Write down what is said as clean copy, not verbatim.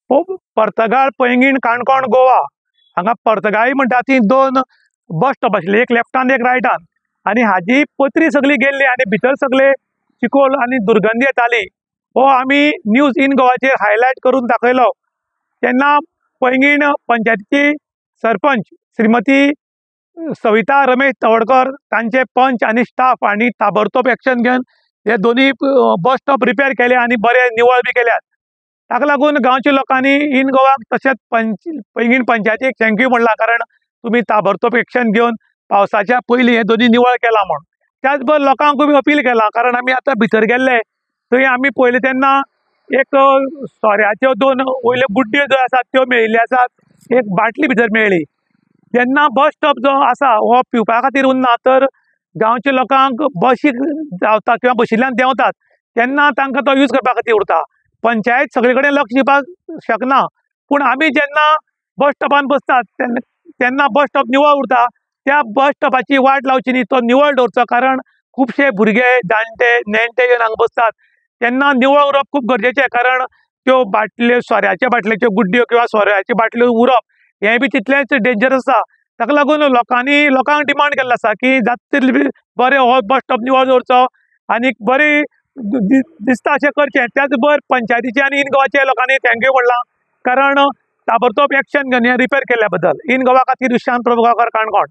पर्तगाळ, पैंगीण, काणकोण, गोवा हांगा पर्तगाळी म्हणटा ती दोन बस स्टॉप आशिल्ले, एक लेफ्टान एक रायटान, आनी हाजी पत्री सगळी गेल्ली आनी भितर सगळे चिकोल आनी दुर्गंधी येताली। हो आमी न्यूज इन गोवाचेर हायलायट करून दाखयलो। तेन्ना पैंगीण पंचायतीची सरपंच श्रीमती सविता रमेश तवडकर, तांचे पंच आनी स्टाफ आनी ताबडतोब एक्शन घेवन हे दोन्ही बस स्टॉप रिपेर केले आनी बरे निवळ बी केल्यात। ताका लागून गांवच्या लोकांनी इन गोवाक तशेंच पैंगीण पंचायतीक थँक्यू म्हणला, कारण तुमी ताबडतोब एक्शन घेवन पावसाच्या पयलीं हे दोन्ही निवळ केला म्हण। त्याच बरोबर लोकांकूय बी अपील केला, कारण आमी आतां भितर गेल्ले थंय आमी पळयलें तेन्ना एक सोऱ्याच्यो दोन वयल्यो बुड्ड्यो ज्यो आसात त्यो मेळिल्ल्यो आसात, एक बाटली भितर मेळ्ळी। जेन्ना बस स्टॉप जो आसा हो पिवपा खातीर उरना, तर गांवच्या लोकांक बशीक जावता किंवा बशिंतल्यान देंवतात तेन्ना तांकां तो यूज करपा खातीर उरता। पंचायत सगळे कडेन लक्ष दिवपाक शकना, पूण आमी जेन्ना बस स्टॉपान बसतात तेन्ना बस स्टॉप निवळ उरता। त्या बस स्टॉपाची वाट लावची न्ही, तो निवळ दवरचो, कारण खुबशे भुरगे, जाणटे, नेणटे येवन हांगा बसतात तेन्ना निवळ उरप खूब गरजेचें, कारण त्यो बाटल्यो, सोऱ्याच्या बाटलेच्यो गुड्ड्यो किंवा सोऱ्याच्यो बाटल्यो उरप हें बी तितलेंच डेंजरस आसा। ताका लागून लोकांक डिमांड केल्लो आसा की जाता तितले बरें हो बस स्टॉप निवळ दवरचो आनी बरी दिसता अशें करचें। त्याच बरोबर पंचायतीचे आनी इन गोवाच्या लोकांनी थँक्यू म्हणलां, कारण ताबडतोब एक्शन घेवन हें रिपेर केल्ल्या बद्दल। इन गोवा खातीर विशांत प्रभुगांवकार, काणकोण।